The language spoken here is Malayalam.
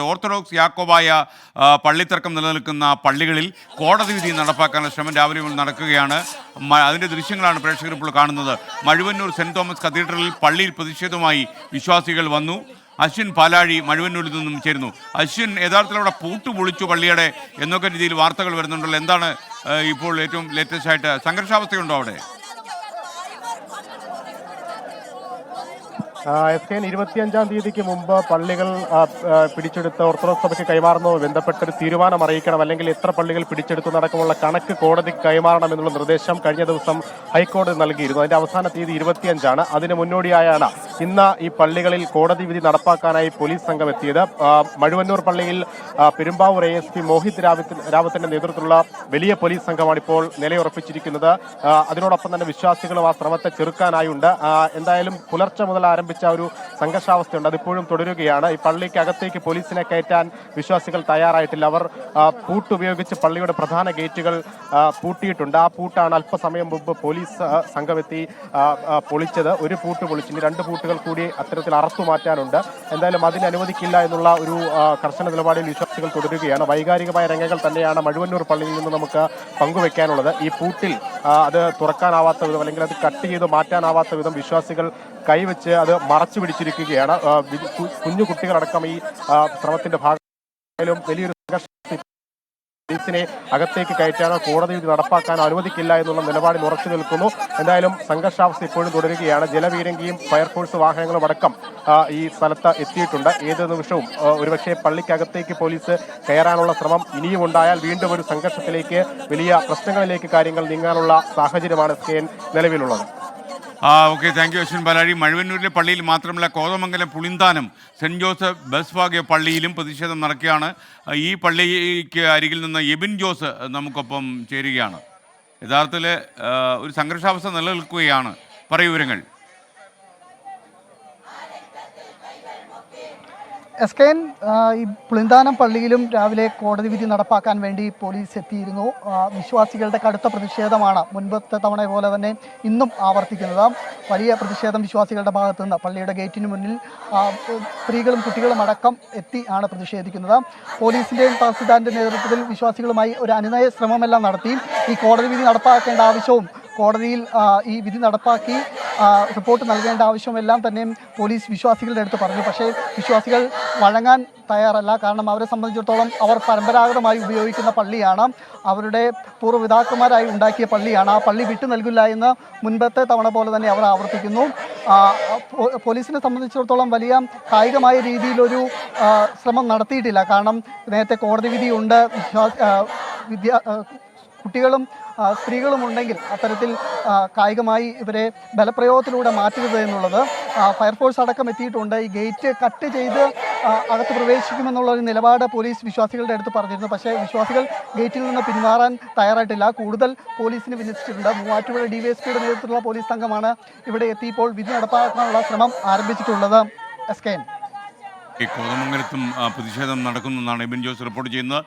ഓർത്തഡോക്സ് യാക്കോബായ പള്ളിത്തർക്കം നിലനിൽക്കുന്ന പള്ളികളിൽ കോടതി വിധി നടപ്പാക്കാനുള്ള ശ്രമം രാവിലെ മുതൽ നടക്കുകയാണ്. അതിൻ്റെ ദൃശ്യങ്ങളാണ് പ്രേക്ഷകർ ഇപ്പോൾ കാണുന്നത്. മഴുവന്നൂർ സെൻറ് തോമസ് കത്തീഡ്രലിൽ പള്ളിയിൽ പ്രതിഷേധവുമായി വിശ്വാസികൾ വന്നു. അശ്വിൻ പാലാഴി മഴുവന്നൂരിൽ നിന്നും ചേരുന്നു. അശ്വിൻ, യഥാർത്ഥത്തിൽ അവിടെ പൂട്ട് പൊളിച്ചു പള്ളിയുടെ എന്നൊക്കെ രീതിയിൽ വാർത്തകൾ വരുന്നുണ്ടല്ലോ, എന്താണ് ഇപ്പോൾ ഏറ്റവും ലേറ്റസ്റ്റ് ആയിട്ട്? സംഘർഷാവസ്ഥയുണ്ടോ അവിടെ? SKN 25-ാം തീയതിക്ക് മുമ്പ് പള്ളികൾ പിടിച്ചെടുത്ത് ഓർത്തഡോക്സ് സഭയ്ക്ക് കൈമാറുന്നതുമായി ബന്ധപ്പെട്ടൊരു തീരുമാനം അറിയിക്കണം, അല്ലെങ്കിൽ എത്ര പള്ളികൾ പിടിച്ചെടുത്തു നടക്കുമുള്ള കണക്ക് കോടതിക്ക് കൈമാറണം എന്നുള്ള നിർദ്ദേശം കഴിഞ്ഞ ദിവസം ഹൈക്കോടതി നൽകിയിരുന്നു. അതിന്റെ അവസാന തീയതി 25-ആണ്. അതിന് മുന്നോടിയായാണ് ഇന്ന് ഈ പള്ളികളിൽ കോടതി വിധി നടപ്പാക്കാനായി പോലീസ് സംഘം എത്തിയത്. മഴുവന്നൂർ പള്ളിയിൽ പെരുമ്പാവൂർ ASP മോഹിത് രാവത്തിന്റെ നേതൃത്വത്തിലുള്ള വലിയ പോലീസ് സംഘമാണ് ഇപ്പോൾ നിലയുറപ്പിച്ചിരിക്കുന്നത്. അതിനോടൊപ്പം തന്നെ വിശ്വാസികളും ആ ശ്രമത്തെ ചെറുക്കാനായുണ്ട്. എന്തായാലും പുലർച്ചെ മുതൽ ആരംഭിച്ച ഒരു സംഘർഷാവസ്ഥയുണ്ട്, അതിപ്പോഴും തുടരുകയാണ്. ഈ പള്ളിക്കകത്തേക്ക് പോലീസിനെ കയറ്റാൻ വിശ്വാസികൾ തയ്യാറായിട്ടില്ല. അവർ പൂട്ടുപയോഗിച്ച് പള്ളിയുടെ പ്രധാന ഗേറ്റുകൾ പൂട്ടിയിട്ടുണ്ട്. ആ പൂട്ടാണ് അല്പസമയം മുമ്പ് പോലീസ് സംഘമെത്തി പൊളിച്ചത്. ഒരു പൂട്ട് പൊളിച്ചു, ഇനി 2 പൂട്ടുകൾ കൂടി അത്തരത്തിൽ അറത്തു മാറ്റാനുണ്ട്. എന്തായാലും അതിന് അനുവദിക്കില്ല എന്നുള്ള ഒരു കർശന നിലപാടിൽ വിശ്വാസികൾ തുടരുകയാണ്. വൈകാരികമായ രംഗങ്ങൾ തന്നെയാണ് മഴുവന്നൂർ പള്ളിയിൽ നിന്ന് നമുക്ക് പങ്കുവെക്കാനുള്ളത്. ഈ പൂട്ടിൽ അത് തുറക്കാനാവാത്ത വിധം, അല്ലെങ്കിൽ അത് കട്ട് ചെയ്ത് മാറ്റാനാവാത്ത വിധം വിശ്വാസികൾ കൈവച്ച് അത് മറച്ചു പിടിച്ചിരിക്കുകയാണ്. കുഞ്ഞു കുട്ടികളടക്കം ഈ ശ്രമത്തിന്റെ ഭാഗമായാലും വലിയൊരു പോലീസിനെ അകത്തേക്ക് കയറ്റാനോ കോടതി വിധി നടപ്പാക്കാനോ അനുവദിക്കില്ല എന്നുള്ള നിലപാടിൽ ഉറച്ചു നിൽക്കുന്നു. എന്തായാലും സംഘർഷാവസ്ഥ ഇപ്പോഴും തുടരുകയാണ്. ജലപീരങ്കിയും ഫയർഫോഴ്സ് വാഹനങ്ങളും അടക്കം ഈ സ്ഥലത്ത് എത്തിയിട്ടുണ്ട്. ഏത് നിമിഷവും ഒരുപക്ഷെ പള്ളിക്കകത്തേക്ക് പോലീസ് കയറാനുള്ള ശ്രമം ഇനിയും ഉണ്ടായാൽ വീണ്ടും ഒരു സംഘർഷത്തിലേക്ക്, വലിയ പ്രശ്നങ്ങളിലേക്ക് കാര്യങ്ങൾ നീങ്ങാനുള്ള സാഹചര്യമാണ് SKN നിലവിലുള്ളത്. ഓക്കെ, താങ്ക് യു അശ്വിൻ പാലാഴി. മഴുവന്നൂരിലെ പള്ളിയിൽ മാത്രമല്ല, കോതമംഗലം പുളിന്താനം സെൻറ് ജോസഫ് ബസ്ഭാഗ്യ പള്ളിയിലും പ്രതിഷേധം നടക്കുകയാണ്. ഈ പള്ളിക്ക് അരികിൽ നിന്ന് എബിൻ ജോസ് നമുക്കൊപ്പം ചേരുകയാണ്. യഥാർത്ഥത്തിൽ ഒരു സംഘർഷാവസ്ഥ നിലനിൽക്കുകയാണ്. പറയൂ വിവരങ്ങൾ. SKN ഈ പുളിന്താനം പള്ളിയിലും രാവിലെ കോടതി വിധി നടപ്പാക്കാൻ വേണ്ടി പോലീസ് എത്തിയിരുന്നു. വിശ്വാസികളുടെ കടുത്ത പ്രതിഷേധമാണ് മുൻപത്തെ തവണ പോലെ തന്നെ ഇന്നും ആവർത്തിക്കുന്നത്. വലിയ പ്രതിഷേധം വിശ്വാസികളുടെ ഭാഗത്തു നിന്ന് പള്ളിയുടെ ഗേറ്റിന് മുന്നിൽ സ്ത്രീകളും കുട്ടികളും അടക്കം എത്തി ആണ് പ്രതിഷേധിക്കുന്നത്. പോലീസിൻ്റെയും തഹസിൽദാറിൻ്റെ നേതൃത്വത്തിൽ വിശ്വാസികളുമായി ഒരു അനുനയ ശ്രമമെല്ലാം നടത്തി. ഈ കോടതി വിധി നടപ്പാക്കേണ്ട ആവശ്യവും കോടതിയിൽ ഈ വിധി നടപ്പാക്കി റിപ്പോർട്ട് നൽകേണ്ട ആവശ്യമെല്ലാം തന്നെ പോലീസ് വിശ്വാസികളുടെ അടുത്ത് പറഞ്ഞു. പക്ഷേ വിശ്വാസികൾ വഴങ്ങാൻ തയ്യാറല്ല. കാരണം അവരെ സംബന്ധിച്ചിടത്തോളം അവർ പരമ്പരാഗതമായി ഉപയോഗിക്കുന്ന പള്ളിയാണ്, അവരുടെ പൂർവ്വപിതാക്കന്മാരായി ഉണ്ടാക്കിയ പള്ളിയാണ്. ആ പള്ളി വിട്ടു നൽകില്ല എന്ന് മുൻപത്തെ തവണ പോലെ തന്നെ അവർ ആവർത്തിക്കുന്നു. പോലീസിനെ സംബന്ധിച്ചിടത്തോളം വലിയ കായികമായ രീതിയിലൊരു ശ്രമം നടത്തിയിട്ടില്ല. കാരണം നേരത്തെ കോടതി വിധിയുണ്ട്, കുട്ടികളും സ്ത്രീകളും ഉണ്ടെങ്കിൽ അത്തരത്തിൽ കായികമായി ഇവരെ ബലപ്രയോഗത്തിലൂടെ മാറ്റരുത് എന്നുള്ളത്. ഫയർഫോഴ്സ് അടക്കം എത്തിയിട്ടുണ്ട്. ഈ ഗേറ്റ് കട്ട് ചെയ്ത് അകത്ത് പ്രവേശിക്കുമെന്നുള്ളൊരു നിലപാട് പോലീസ് വിശ്വാസികളുടെ അടുത്ത് പറഞ്ഞിരുന്നു. പക്ഷേ വിശ്വാസികൾ ഗേറ്റിൽ നിന്ന് പിന്മാറാൻ തയ്യാറായിട്ടില്ല. കൂടുതൽ പോലീസിനെ വിന്യസിച്ചിട്ടുണ്ട്. മൂവാറ്റുപുഴ DYSPയുടെ നേതൃത്വത്തിലുള്ള പോലീസ് സംഘമാണ് ഇവിടെ എത്തി ഇപ്പോൾ വിധി നടപ്പാക്കാനുള്ള ശ്രമം ആരംഭിച്ചിട്ടുള്ളത്. SKN കോതമംഗലത്തും പ്രതിഷേധം നടക്കുന്നെന്നാണ് എബിൻ ജോസ് റിപ്പോർട്ട് ചെയ്യുന്നത്.